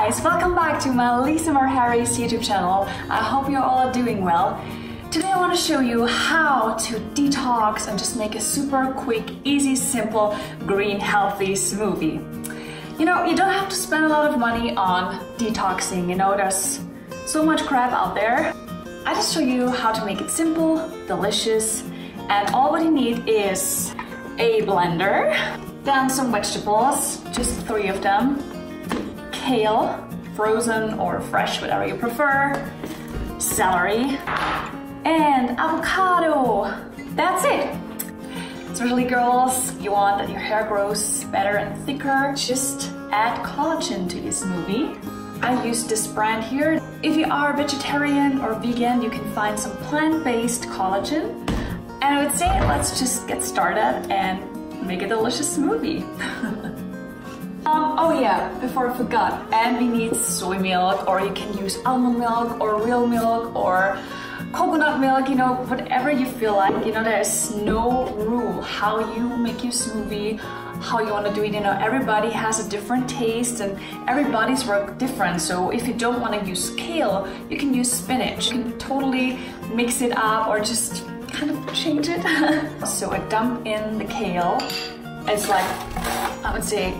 guys, welcome back to my Heyy YouTube channel. I hope you all are doing well. Today I want to show you how to detox and just make a super quick, easy, simple, green, healthy smoothie. You know, you don't have to spend a lot of money on detoxing, you know, there's so much crap out there. I just show you how to make it simple, delicious, and all what you need is a blender, then some vegetables, just 3 of them, kale, frozen or fresh, whatever you prefer, celery, and avocado. That's it. Especially girls, you want that your hair grows better and thicker, just add collagen to your smoothie. I use this brand here. If you are vegetarian or vegan, you can find some plant-based collagen. And I would say let's just get started and make a delicious smoothie. Oh yeah, before I forgot, and we need soy milk, or you can use almond milk or real milk or coconut milk, you know, whatever you feel like. You know, there's no rule how you make your smoothie, how you want to do it. You know, everybody has a different taste and everybody's work different. So if you don't want to use kale, you can use spinach. You can totally mix it up or just kind of change it. So I dump in the kale. It's like, I would say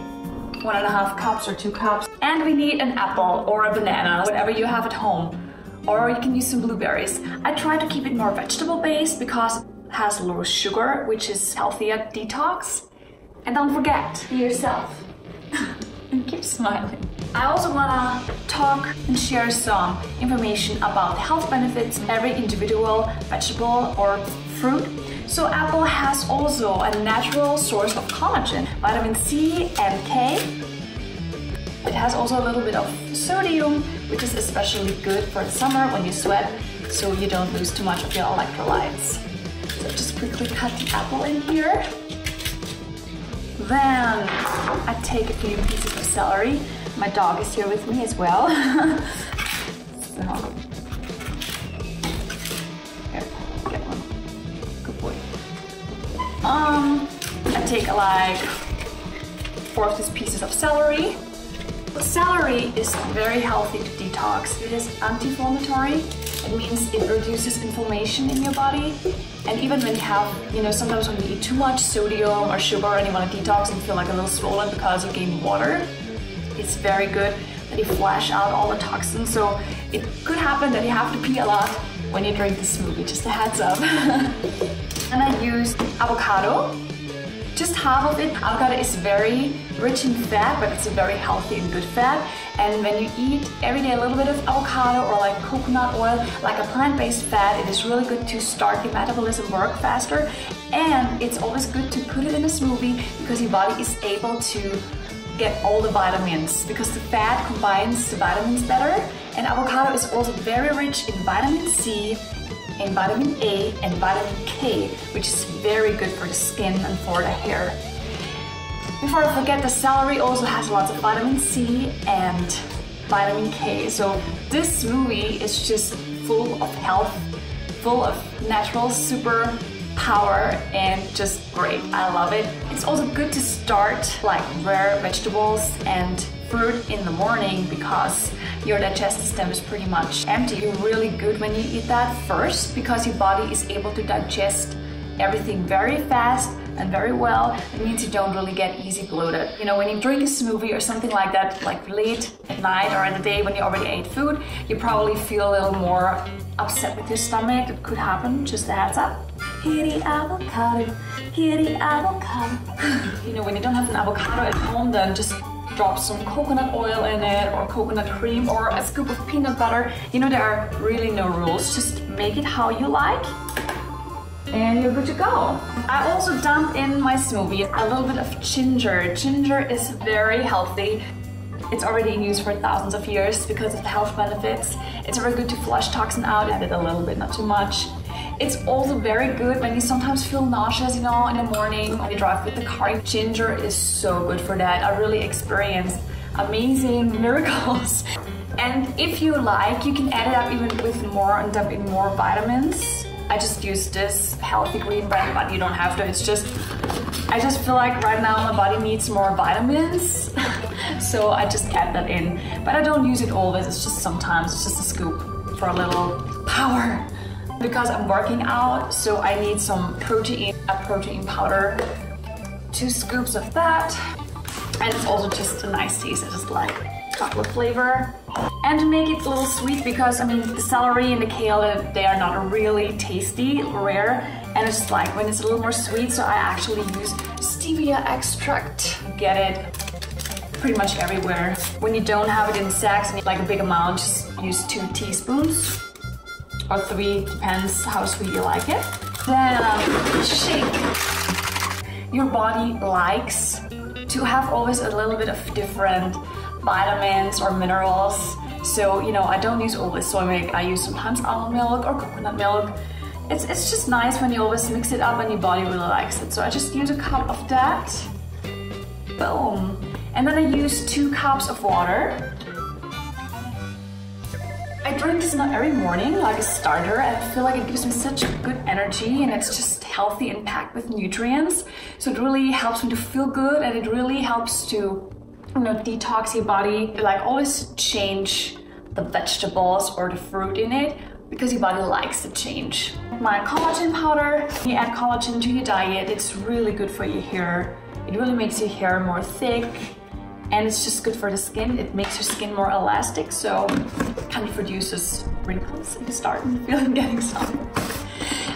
1.5 cups or 2 cups. And we need an apple or a banana, whatever you have at home. Or you can use some blueberries. I try to keep it more vegetable based because it has low sugar, which is healthier detox. And don't forget, be yourself. And keep smiling. I also wanna talk and share some information about the health benefits of every individual vegetable or fruit. So apple has also a natural source of collagen, vitamin C and K. It has also a little bit of sodium, which is especially good for the summer when you sweat, so you don't lose too much of your electrolytes. So just quickly cut the apple in here. Then I take a few pieces of celery. My dog is here with me as well. So, here, get one. Good boy. I take like 4 of these pieces of celery. Celery is very healthy to detox. It is anti-inflammatory. It means it reduces inflammation in your body. And even when you have, you know, sometimes when you eat too much sodium or sugar and you want to detox and feel like a little swollen because you gained water, it's very good that you flush out all the toxins. So it could happen that you have to pee a lot when you drink the smoothie, just a heads up. And I use avocado. Just half of it. Avocado is very rich in fat, but it's a very healthy and good fat. And when you eat every day a little bit of avocado or like coconut oil, like a plant-based fat, it is really good to start your metabolism work faster. And it's always good to put it in a smoothie because your body is able to get all the vitamins because the fat combines the vitamins better. And avocado is also very rich in vitamin C, in vitamin A and vitamin K, which is very good for the skin and for the hair. Before I forget, the celery also has lots of vitamin C and vitamin K. So this smoothie is just full of health, full of natural super power and just great. I love it. It's also good to start like rare vegetables and fruit in the morning because your digestive system is pretty much empty. You're really good when you eat that first because your body is able to digest everything very fast and very well. It means you don't really get easy bloated. You know, when you drink a smoothie or something like that, like late at night or in the day when you already ate food, you probably feel a little more upset with your stomach. It could happen, just a heads up. Here the avocado, here the avocado. You know, when you don't have an avocado at home, then just drop some coconut oil in it or coconut cream or a scoop of peanut butter. You know, there are really no rules. Just make it how you like and you're good to go. I also dump in my smoothie a little bit of ginger. Ginger is very healthy. It's already in use for thousands of years because of the health benefits. It's very good to flush toxin out. Add it a little bit, not too much. It's also very good when you sometimes feel nauseous, you know, in the morning when you drive with the car. Ginger is so good for that. I really experienced amazing miracles. And if you like, you can add it up even with more and dump in more vitamins. I just use this healthy green brand, but you don't have to. It's just, I just feel like right now my body needs more vitamins. So so I just add that in. But I don't use it always, it's just sometimes, it's just a scoop for a little power. Because I'm working out, so I need some protein, a protein powder. 2 scoops of that. And it's also just a nice taste, I just like chocolate flavor. And to make it a little sweet, because I mean the celery and the kale, they are not really tasty, rare, and it's just like when it's a little more sweet, so I actually use stevia extract. Get it pretty much everywhere. When you don't have it in sacks and you like a big amount, just use 2 teaspoons or 3, depends how sweet you like it. Then shake. Your body likes to have always a little bit of different vitamins or minerals. So, you know, I don't use always soy milk, I use sometimes almond milk or coconut milk. It's just nice when you always mix it up and your body really likes it. So I just use a cup of that. Boom. And then I use 2 cups of water. I drink this not every morning, like a starter, and I feel like it gives me such good energy, and it's just healthy and packed with nutrients. So it really helps me to feel good, and it really helps to, you know, detox your body. Like always change the vegetables or the fruit in it, because your body likes to change. My collagen powder, you add collagen to your diet, it's really good for your hair. It really makes your hair more thick, and it's just good for the skin. It makes your skin more elastic, so it kind of reduces wrinkles if you start feeling getting some.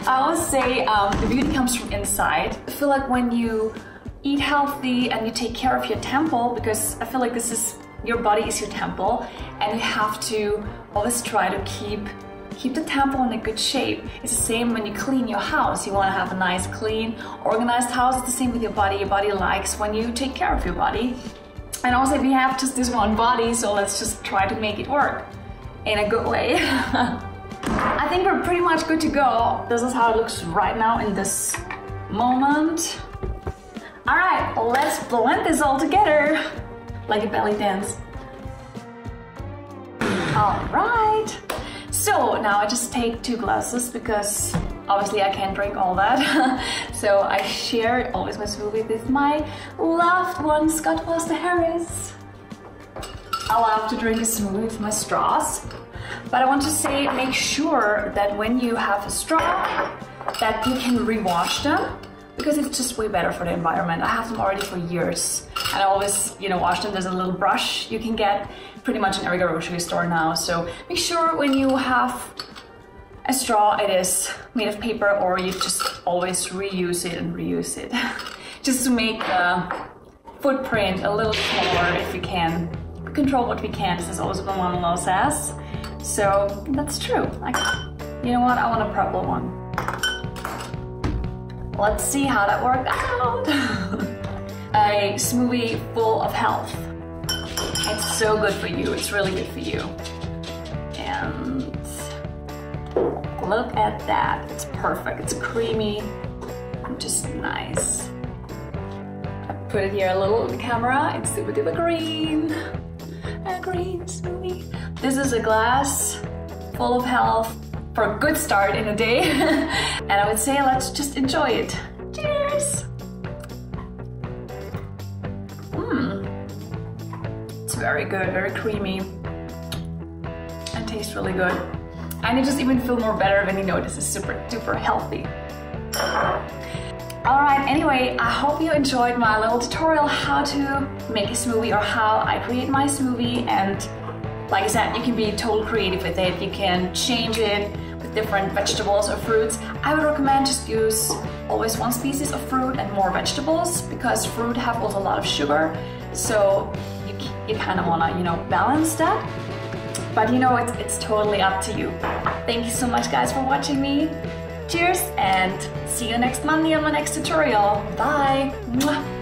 I always say the beauty comes from inside. I feel like when you eat healthy and you take care of your temple, because I feel like this is, your body is your temple, and you have to always try to keep the temple in a good shape. It's the same when you clean your house. You want to have a nice, clean, organized house. It's the same with your body. Your body likes when you take care of your body. And also we have just this one body, so let's just try to make it work in a good way. I think we're pretty much good to go. This is how it looks right now in this moment. All right, let's blend this all together like a belly dance. All right. So now I just take 2 glasses because obviously I can't drink all that. So I share always my smoothie with my loved one, Scott Foster Harris. I love to drink a smoothie with my straws. But I want to say, make sure that when you have a straw, that you can rewash them, because it's just way better for the environment. I have them already for years, and I always, you know, wash them. There's a little brush you can get pretty much in every grocery store now. So make sure when you have a straw, it is made of paper, or you just always reuse it and reuse it. Just to make the footprint a little smaller if you can. Control what we can. This is also what Mama says. So that's true. Like, you know what? I want a purple one. Let's see how that worked out. A smoothie full of health. It's so good for you. It's really good for you. And look at that. It's perfect. It's creamy and just nice. I put it here a little in the camera. It's super duper green. A green smoothie. This is a glass full of health for a good start in a day. And I would say let's just enjoy it. Cheers! It's very good, very creamy, and tastes really good. And you just even feel more better when you know this is super duper healthy. Alright, anyway, I hope you enjoyed my little tutorial how to make a smoothie, or how I create my smoothie. And like I said, you can be totally creative with it. You can change it with different vegetables or fruits. I would recommend just use always 1 species of fruit and more vegetables, because fruit have also a lot of sugar. So you kind of want to, you know, balance that. But you know, it's totally up to you. Thank you so much, guys, for watching me. Cheers, and see you next Monday on my next tutorial. Bye! Mwah.